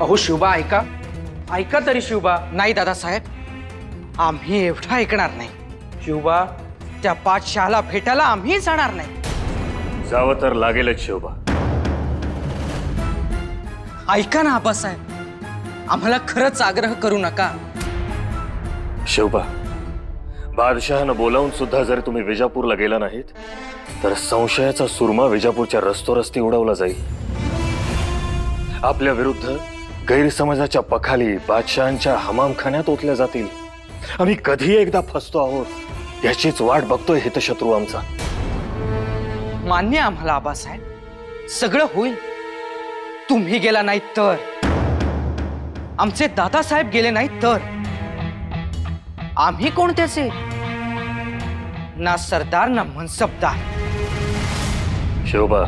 अहो शिवबा ऐका, ऐका तरी शिवबा. नाही दादासाहेब, आम्ही एवढं ऐकणार नाही. शिवबा, त्या बादशहाला भेटायला आम्ही जाणार नाही. जावं तर लागेलच शिवबा. ऐका ना आबासाहेब, आम्हाला खरंच आग्रह करू नका. शिवबा, बादशहानं बोलावून सुद्धा जर तुम्ही विजापूरला गेला नाहीत तर संशयाचा सुरमा विजापूरच्या रस्तोरस्ती उडवला जाईल. आपल्या विरुद्ध गैरसमजाच्या पखाली बादशहांच्या हमामखान्यात ओतल्या जातील. आम्ही कधी एकदा फसतो आहोत याचीच वाट बघतोय हितशत्रू आमचा. मान्य आम्हाला आबासाहेब, सगळं होईल. तुम्ही गेला नाहीत तर, आमचे दादासाहेब गेले नाहीत तर आम्ही कोण त्याचे? ना सरदार ना मनसबदार. शिवबा,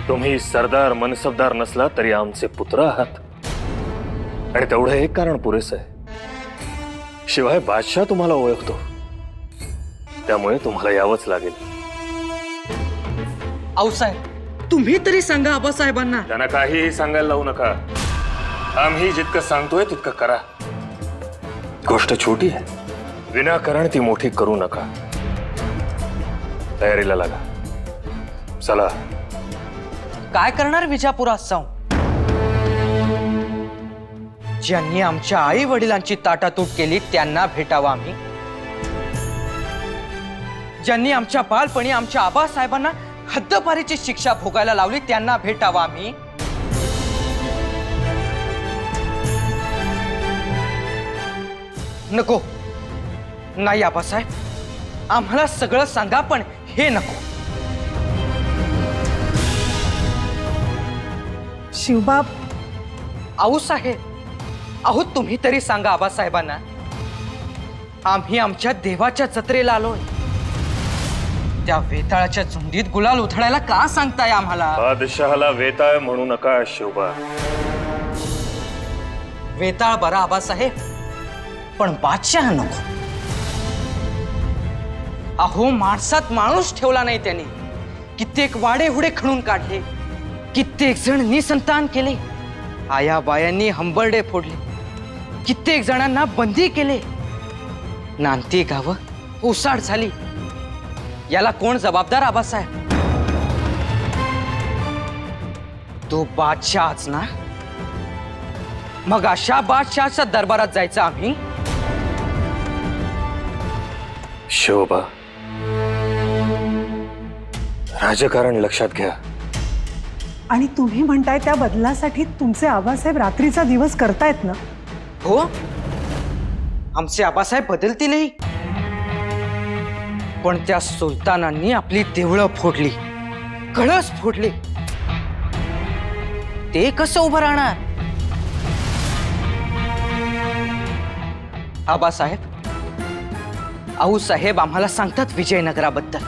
तुम्ही सरदार मनसबदार नसला तरी आमचे पुत्र आहात आणि तेवढं एक कारण पुरेसं आहे. शिवाय बादशाह तुम्हाला ओळखतो, त्यामुळे तुम्हाला यावंच लागेल. आऊसाहेब, तुम्ही तरी सांगा आबासाहेबांना. त्यांना काहीही सांगायला लावू नका. आम्ही जितकं सांगतोय तितकं करा. गोष्ट छोटी आहे, विनाकारण ती मोठी करू नका. तयारीला लागा. चला. काय करणार विजापुरात जाऊन? ज्यांनी आमच्या आई वडिलांची ताटातूट केली त्यांना भेटावं आम्ही. ज्यांनी आमच्या बालपणी आमच्या आबासाहेबांना हद्दपारीची शिक्षा भोगायला लावली त्यांना भेटावं आम्ही. नको, नाही आबासाहेब, आम्हाला सगळं सांगा पण हे नको. शिवबाब, आऊसाहेब, अहो तुम्ही तरी सांगा आबासाहेबांना. आम्ही आमच्या देवाच्या जत्रेला आलोय. त्या वेताळाच्या झुंडीत गुलाल उधळायला का सांगताय आम्हाला? बादशहाला वेताळ म्हणू नका शिवबा. वेताळ बरा आबासाहेब, पण बादशाह नको. अहो माणसात माणूस ठेवला नाही त्यांनी. कित्येक वाडे हुडे खणून काढले, कित्येक जण निसंतान केले, आया बायांनी हंबरडे फोडले, कित्येक जणांना बंदी केले, नांती गावं ओसाड झाली. याला कोण जबाबदार आबासाहेब? तो बादशाहच ना. मग अशा बादशाहच्या दरबारात जायचं आम्ही? शिवबा, राजकारण लक्षात घ्या. आणि तुम्ही म्हणताय त्या बदलासाठी तुमचे आबासाहेब रात्रीचा दिवस करतायत ना? हो, आमचे आबासाहेब बदलतीलही. पण त्या सुलतानांनी आपली देवळं फोडली, कळस फोडले. ते कसं उभं राहणार? आबासाहेब, आऊसाहेब आम्हाला सांगतात विजयनगराबद्दल.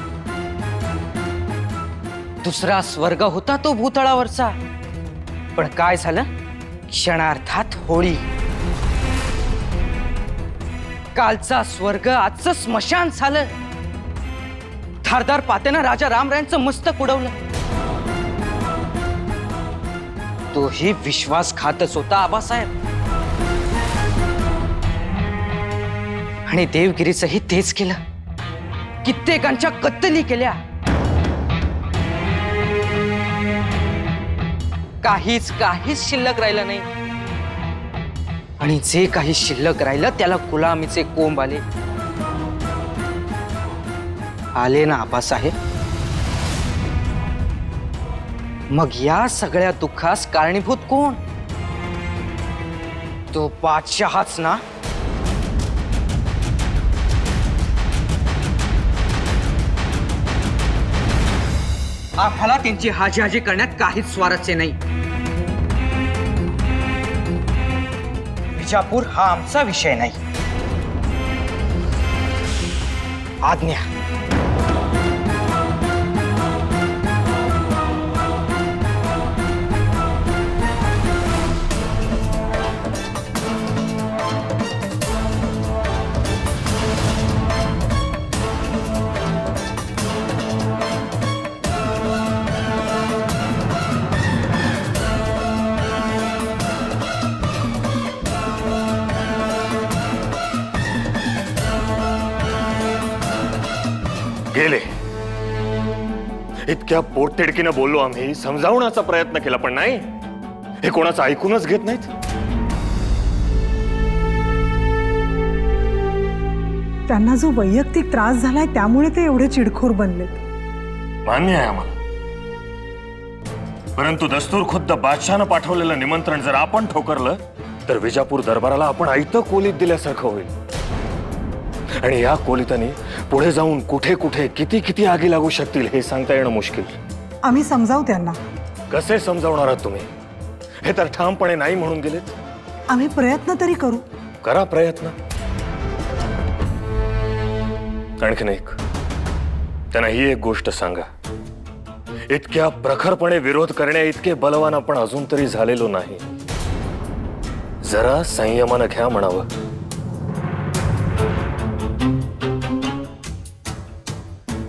दुसरा स्वर्ग होता तो भूतळावरचा. पण काय झालं? क्षणार्धात होळी. कालचा स्वर्ग आजचं स्मशान झालं. धारदार पात्यानं राजा रामरायांचं मस्तक उडवलं. तोही विश्वासघातच होता आबासाहेब. आणि देवगिरीचंही तेच केलं. कित्येकांच्या कत्तली केल्या. काहीच शिल्लक राहिलं नाही. आणि जे काही शिल्लक राहिलं त्याला गुलामीचे कोंब आले. आले ना आबासाहेब. मग या सगळ्या दुःखास कारणीभूत कोण? तो बादशहाच ना. आम्हाला त्यांची हाजी करण्यात काहीच स्वारस्य नाही. विजापूर हा आमचा विषय नाही. आज्ञा. गेले. इतक्या पोटतिडकीनं बोललो आम्ही, समजावण्याचा प्रयत्न केला, पण नाही, हे कोणाचं ऐकूनच घेत नाहीत. त्यांना जो वैयक्तिक त्रास झालाय त्यामुळे ते एवढे चिडखोर बनलेत. मान्य आहे आम्हाला, परंतु दस्तूर खुद्द बादशाहनं पाठवलेलं निमंत्रण जर आपण ठोकरलं तर विजापूर दरबाराला आपण आयतं कोलीत दिल्यासारखं होईल. आणि या कोलितांनी पुढे जाऊन कुठे कुठे किती किती आगी लागू शकतील हे सांगता येणं मुश्किल. आम्ही समजावू त्यांना. कसे समजावणार आहात तुम्ही? हे तर ठामपणे नाही म्हणून गेलेत. आम्ही प्रयत्न तरी करू. करा प्रयत्न. आणखीन एक, त्यांना ही एक गोष्ट सांगा, इतक्या प्रखरपणे विरोध करण्या इतके बलवान आपण अजून तरी झालेलो नाही. जरा संयमानं घ्या म्हणावं.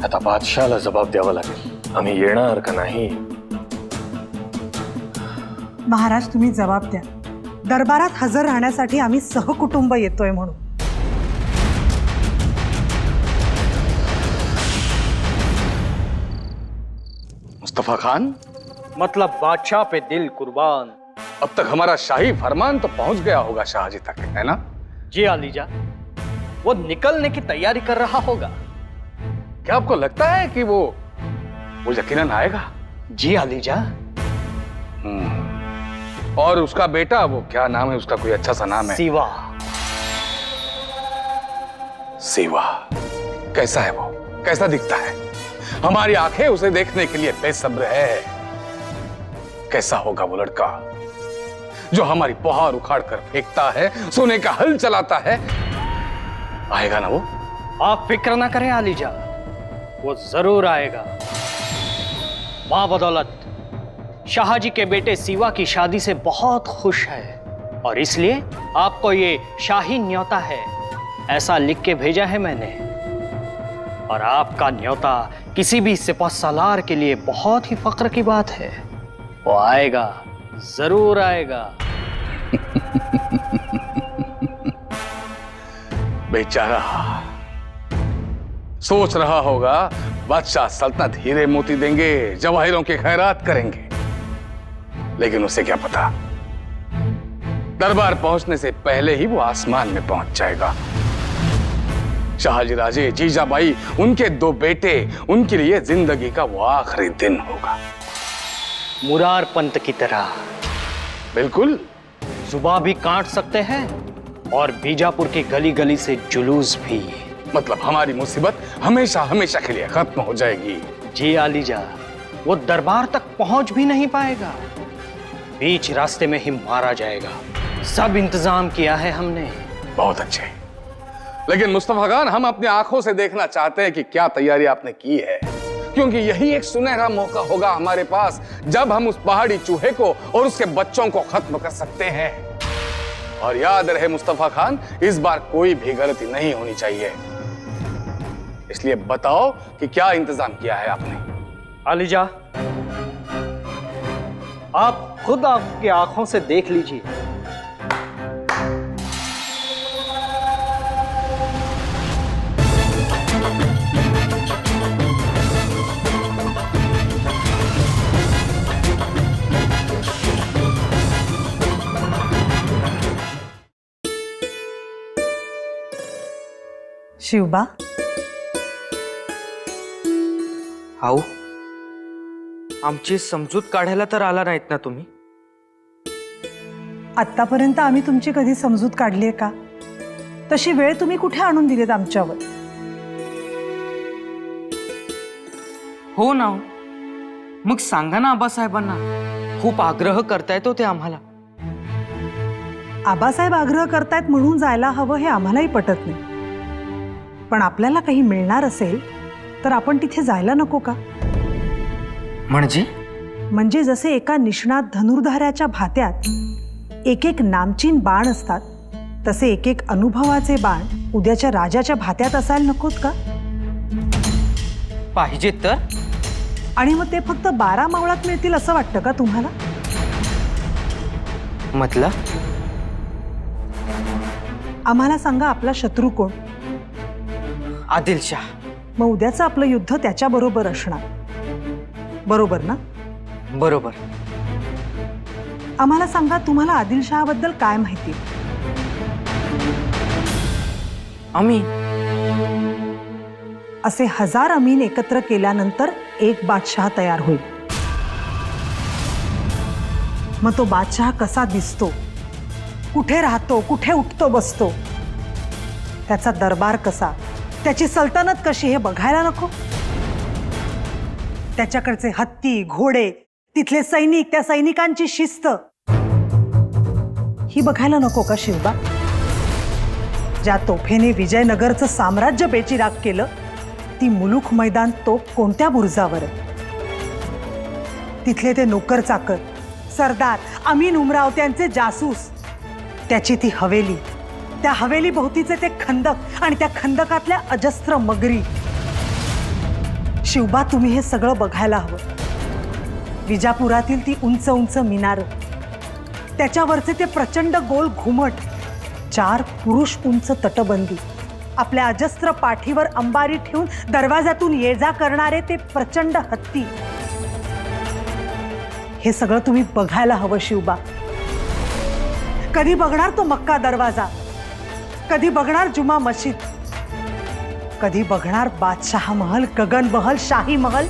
आता बादशाहला जबाब द्यावा लागेल, आम्ही येणार का नाही. महाराज तुम्ही जबाब द्या. दरबारात हजर राहण्यासाठी आम्ही सहकुटुंब येतोय म्हणून. मुस्तफा खान, मतलब बादशाह पे दिल कुर्बान. अब तक हमारा शाही फरमान तो पहुंच गया होगा शाहजी तक, है ना? जी आलीजा, वो निकलने की तैयारी कर रहा होगा. क्या आपको लगता है कि वो यकीनन आएगा? जी आलीजा. और उसका बेटा, वो क्या नाम है उसका? कोई अच्छा सा नाम है? सिवा. सिवा कैसा है वो? कैसा दिखता है? हमारी आंखें उसे देखने के लिए बेसब्र है. कैसा होगा वो लड़का जो हमारी पुहार उखाड़ कर फेंकता है, सोने का हल चलाता है? आएगा ना वो? आप फिक्र ना करें आलीजा, वो जरूर आएगा. बदौलत शाहजी के बेटे सिवा की शादी से बहुत खुश है और इसलिए आपको ये शाही न्योता है ऐसा लिख के भेजा है मैंने. और आपका न्योता किसी भी सिपह सालार के लिए बहुत ही फक्र की बात है. वो आएगा, जरूर आएगा. बेचारा सोच रहा होगा बादशाह सल्तनत हीरे मोती देंगे, जवाहिरों की खैरात करेंगे, लेकिन उसे क्या पता, दरबार पहुंचने से पहले ही वो आसमान में पहुंच जाएगा. शाहजी राजे, जीजाबाई, उनके 2 बेटे, उनके लिए जिंदगी का वो आखिरी दिन होगा. मुरार पंत की तरह बिल्कुल. जुबा भी काट सकते हैं और बीजापुर की गली गली से जुलूस भी. मतलब हमारी मुसीबत हमेशा हमेशा के लिए खत्म हो जाएगी. जी आलीजा, वो दरबार तक पहुंच भी नहीं पाएगा, बीच रास्ते में ही मारा जाएगा. सब इंतजाम किया है हमने. बहुत अच्छे. लेकिन मुस्तफा खान, हम अपनी आंखों से देखना चाहते हैं कि क्या तैयारी आपने की है, क्योंकि यही एक सुनहरा मौका होगा हमारे पास जब हम उस पहाड़ी चूहे को और उसके बच्चों को खत्म कर सकते हैं. और याद रहे मुस्तफा खान, इस बार कोई भी गलती नहीं होनी चाहिए. इसलिए बताओ कि क्या इंतजाम किया है आपने? आलीजा, आप खुद आपकी आंखों से देख लीजिए. शिवबा, आऊ, आमची समजूत काढायला तर आला नाहीत ना तुम्ही? आतापर्यंत आम्ही तुमची कधी समजूत काढलीये का? तशी वेळ तुम्ही कुठे आणून दिलीत आमच्यावर? हो ना. मग सांगा ना आबासाहेबांना, खूप आग्रह करतायत हो ते आम्हाला. आबासाहेब आग्रह करतायत म्हणून जायला हवं हे आम्हालाही पटत नाही, पण आपल्याला काही मिळणार असेल तर आपण तिथे जायला नको का? म्हणजे जसे एका निष्णात धनुर्धाराच्या भात्यात एक एक नामचीन बाण असतात, तसे एक एक अनुभवाचे बाण उद्याच्या राजाच्या भात्यात असायला नकोत का? पाहिजेत तर. आणि मग ते फक्त 12 मावळात मिळतील असं वाटतं का तुम्हाला? मतलब आम्हाला सांगा, आपला शत्रू कोण? आदिलशाह. मग उद्याचं आपलं युद्ध त्याच्याबरोबर असणार, बरोबर ना? बरोबर. आम्हाला सांगा, तुम्हाला आदिलशहाबद्दल काय माहिती? आम्ही असे 1000 अमीन एकत्र केल्यानंतर एक बादशाह तयार होईल. मग तो बादशाह कसा दिसतो, कुठे राहतो, कुठे उठतो बसतो, त्याचा दरबार कसा, त्याची सल्तनत कशी हे बघायला नको? त्याच्याकडचे हत्ती, घोडे, तिथले सैनिक, त्या सैनिकांची शिस्त ही बघायला नको का शिवबा? ज्या तोफेने विजयनगरचं साम्राज्य बेचिराख केलं, ती मुलुख मैदान तोफ कोणत्या बुरुजावर आहे? तिथले ते नोकर चाकर, सरदार, अमीन उमराव, त्यांचे जासूस, त्याची ती हवेली, त्या हवेली भोवतीचे ते खंदक आणि त्या खंदकातल्या अजस्त्र मगरी. शिवबा, तुम्ही हे सगळं बघायला हवं. विजापुरातील ती उंच उंच मिनार, त्याच्यावरचे ते प्रचंड गोल घुमट, 4 पुरुष उंच तटबंदी, आपल्या अजस्त्र पाठीवर अंबारी ठेवून दरवाजातून ये जा करणारे ते प्रचंड हत्ती, हे सगळं तुम्ही बघायला हवं शिवबा. कधी बघणार तो मक्का दरवाजा, कधी बघणार जुमा मशीद, कधी बघणार बादशाह महल, गगन महल, शाही महल.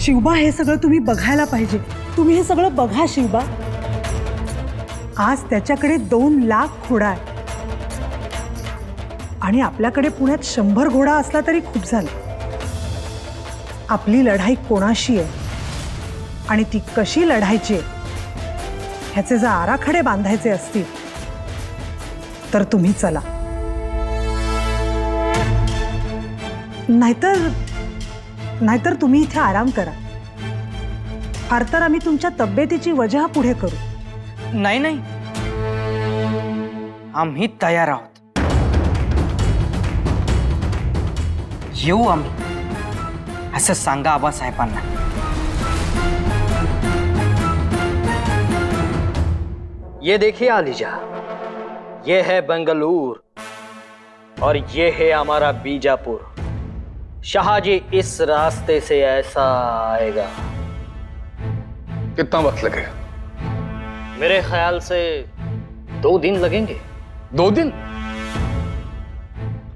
शिवबा, हे सगळं तुम्ही बघायला पाहिजे. तुम्ही हे सगळं बघा शिवबा. आज त्याच्याकडे 2 लाख घोडा आहे आणि आपल्याकडे पुण्यात 100 घोडा असला तरी खूप झालं. आपली लढाई कोणाशी आहे आणि ती कशी लढायची आहे ह्याचे जर आराखडे बांधायचे असतील तर तुम्ही चला, नाहीतर तुम्ही इथे आराम करा. फार तर आम्ही तुमच्या तब्येतीची वजह पुढे करू. नाही नाही, आम्ही तयार आहोत. येऊ आम्ही, असं सांगा आबासाहेबांना. ये देखिए आलिजा, ये है बेंगलुरु और ये है हमारा बीजापुर. शाहजी इस रास्ते से ऐसा आएगा. कितना वक्त लगेगा? मेरे ख्याल से 2 दिन लगेंगे. 2 दिन?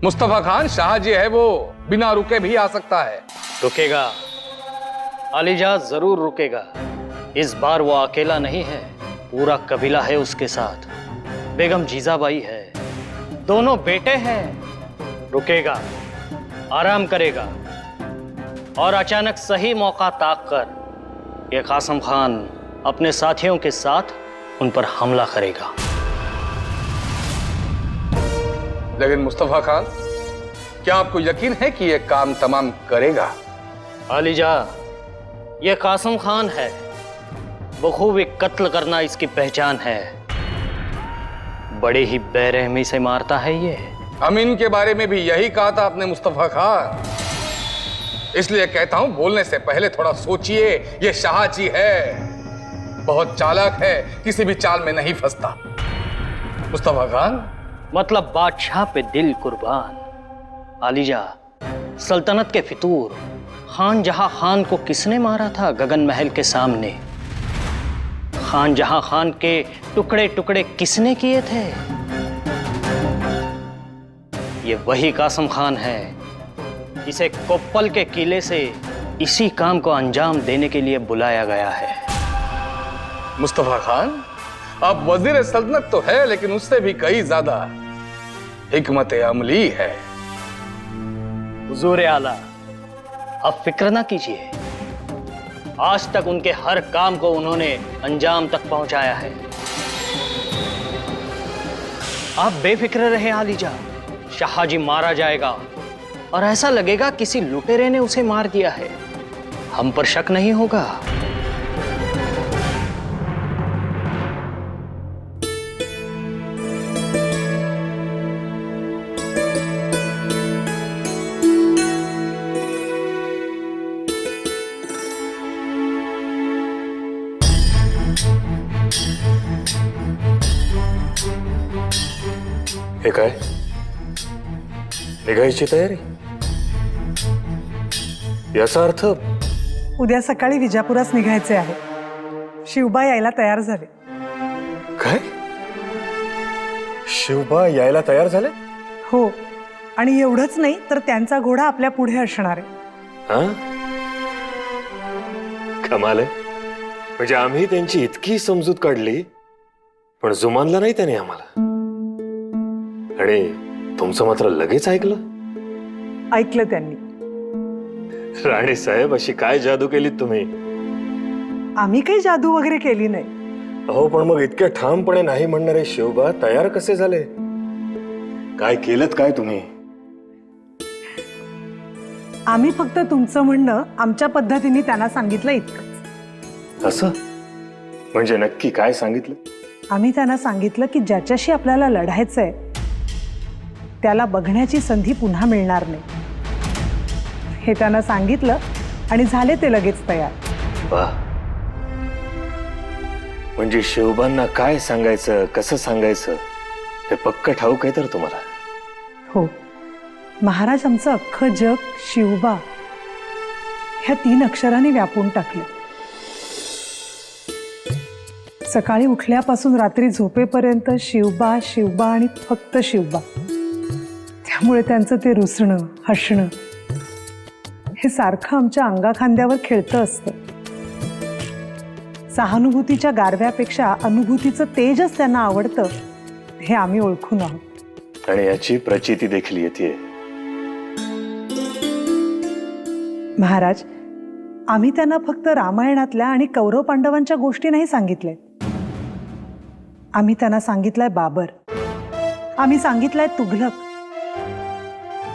मुस्तफा खान शाहजी है, वो बिना रुके भी आ सकता है. रुकेगा आलिजा, जरूर रुकेगा. इस बार वो अकेला नहीं है, पूरा कबीला है उसके साथ. बेगम जीजाबाई है, दोनों बेटे हैं. रुकेगा, आराम करेगा और अचानक सही मौका ताक कर ये कासम खान अपने साथियों के साथ उन पर हमला करेगा. लेकिन मुस्तफा खान, क्या आपको यकीन है कि यह काम तमाम करेगा? आलिजा, ये कासम खान है, बखूबी कत्ल करना इसकी पहचान है. बड़े ही बेरहमी से मारता है ये. अमीन के बारे में भी यही कहा था आपने मुस्तफा खान. इसलिए कहता हूं, बोलने से पहले थोड़ा सोचिए. ये शाहजी है, बहुत चालाक है, किसी भी चाल में नहीं फंसता. मुस्तफा खान, मतलब बादशाह पे दिल कुर्बान. आलिजा, सल्तनत के फितूर खान जहां खान को किसने मारा था गगन महल के सामने? खान जहां खान के टुकड़े टुकड़े किसने किए थे? ये वही कासम खान है. इसे कोप्पल के किले से इसी काम को अंजाम देने के लिए बुलाया गया है. मुस्तफा खान, आप वजीर सल्तनत तो है, लेकिन उससे भी कई ज्यादा हिकमत अमली है. हुजूर आला, आप फिक्र ना कीजिए. आज तक उनके हर काम को उन्होंने अंजाम तक पहुंचाया है. आप बेफिक्र रहे आलिजा. शाहजी मारा जाएगा और ऐसा लगेगा किसी लुटेरे ने उसे मार दिया है. हम पर शक नहीं होगा. एक काय निघायची तयारी? याचा अर्थ उद्या सकाळी विजापुरास निघायचे आहे. शिवबा यायला तयार झाले. काय? शिवबा यायला तयार झाले? हो, आणि एवढंच नाही तर त्यांचा घोडा आपल्या पुढे असणार आहे. हा, कमाल आहे. म्हणजे आम्ही त्यांची इतकी समजूत काढली पण जुमानला नाही त्याने आम्हाला. आणि तुमचं मात्र लगेच ऐकलं. ऐकलं त्यांनी. राणी साहेब, अशी काय जादू केलीत तुम्ही? आम्ही काही जादू वगैरे केली नाही. अहो, पण मग इतक्या ठामपणे नाही म्हणणारे शिवबा तयार कसे झाले? काय केलंत काय तुम्ही? आम्ही फक्त तुमचं म्हणणं आमच्या पद्धतीने त्यांना सांगितलं इतकंच. असं म्हणजे नक्की काय सांगितलं? आम्ही त्यांना सांगितलं की ज्याच्याशी आपल्याला लढायचंय त्याला बघण्याची संधी पुन्हा मिळणार नाही हे त्यांना सांगितलं आणि झाले ते लगेच तयार. वा, म्हणजे शिवबांना काय सांगायचं, कसं सांगायचं हे पक्क ठाऊक आहे तर तुम्हाला? हो, महाराज आमचं अख्खं जग शिवबा ह्या 3 अक्षरांनी व्यापून टाकले. सकाळी उठल्यापासून रात्री झोपेपर्यंत शिवबा शिवबा आणि फक्त शिवबा. त्यामुळे त्यांचं ते रुसणं हसणं हे सारखं आमच्या अंगाखांद्यावर खेळतं असतं. सहानुभूतीच्या गारव्यापेक्षा अनुभूतीचं तेजच त्यांना आवडतं हे आम्ही ओळखून आहोत. आणि याची प्रचिती देखील येते. महाराज, आम्ही त्यांना फक्त रामायणातल्या आणि कौरव पांडवांच्या गोष्टी नाही सांगितल्या. आम्ही त्यांना सांगितलंय बाबर, आम्ही सांगितलंय तुघलक,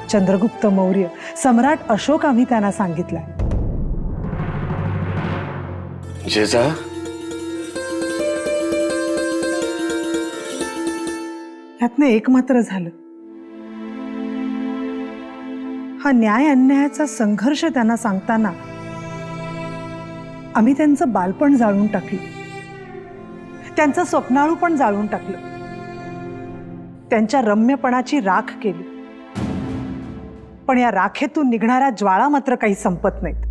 चंद्रगुप्त मौर्य, सम्राट अशोक आम्ही त्यांना सांगितलंय. जेजा, ह्यातनं एक मात्र झालं. हा न्याय अन्यायाचा संघर्ष त्यांना सांगताना आम्ही त्यांचं बालपण जाळून टाकलं, त्यांचं स्वप्नाळू पण जाळून टाकलं, त्यांच्या रम्यपणाची राख केली. पण या राखेतून निघणाऱ्या ज्वाळा मात्र काही संपत नाहीत.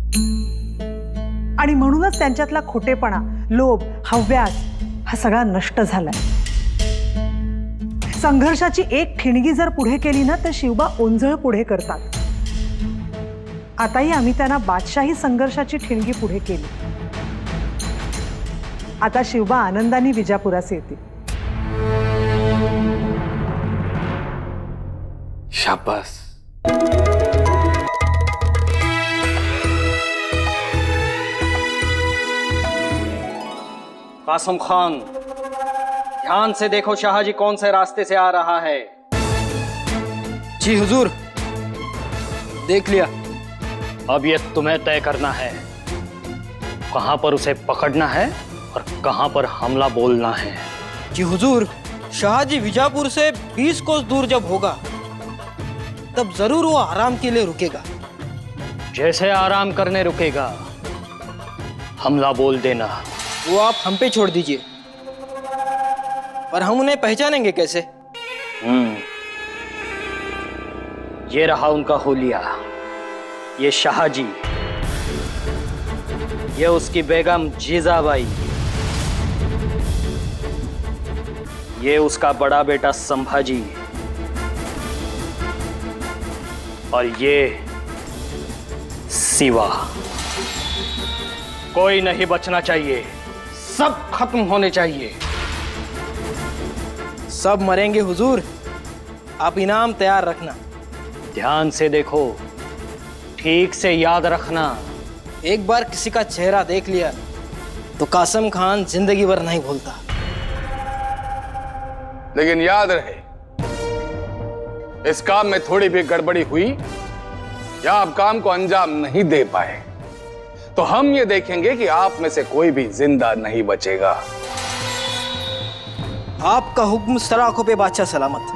आणि म्हणूनच त्यांच्यातला खोटेपणा, लोभ, हव्यास हा सगळा नष्ट झालाय. संघर्षाची एक ठिणगी जर पुढे केली ना तर शिवबा ओंजळ पुढे करतात. आताही आम्ही त्यांना बादशाही संघर्षाची ठिणगी पुढे केली. आता शिवबा आनंदाने विजापुरास येते. शाबास. कासम खान, ध्यान से देखो शाहजी कौन से रास्ते से आ रहा है. जी हुजूर, देख लिया. अब ये तुम्हें तय करना है कहां पर उसे पकड़ना है और कहां पर हमला बोलना है. जी हुजूर, शाहजी विजापुर से 20 कोस दूर जब होगा तब जरूर वो आराम के लिए रुकेगा. जैसे आराम करने रुकेगा हमला बोल देना. वो आप हम पे छोड़ दीजिए, पर हम उन्हें पहचानेंगे कैसे? ये रहा उनका हुलिया, ये शाहजी, ये उसकी बेगम जीजाबाई, ये उसका बड़ा बेटा संभाजी, और ये सिवा. कोई नहीं बचना चाहिए, सब खत्म होने चाहिए. सब मरेंगे हुजूर, आप इनाम तैयार रखना. ध्यान से देखो, ठीक से याद रखना. एक बार किसी का चेहरा देख लिया तो कासम खान जिंदगी भर नहीं भूलता. लेकिन याद रहे, इस काम में थोड़ी भी गड़बड़ी हुई या आप काम को अंजाम नहीं दे पाए तो हम ये देखेंगे कि आप में से कोई भी जिंदा नहीं बचेगा. आपका हुक्म सराखों पे बादशाह सलामत.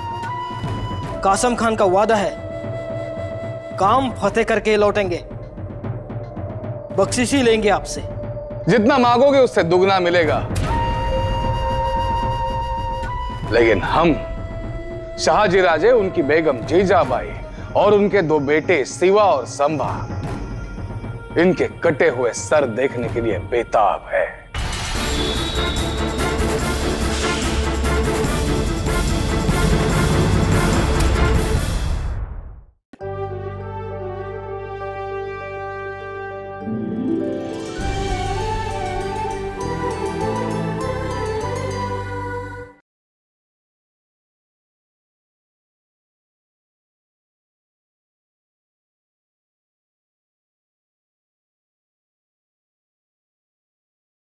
कासम खान का वादा है, काम फतेह करके लौटेंगे, बख्शिश ही लेंगे आपसे. जितना मांगोगे उससे दुगना मिलेगा. लेकिन हम शाहजी राजे उनकी बेगम जीजाबाई और उनके 2 बेटे शिवा और संभा इनके कटे हुए सर देखने के लिए बेताब है।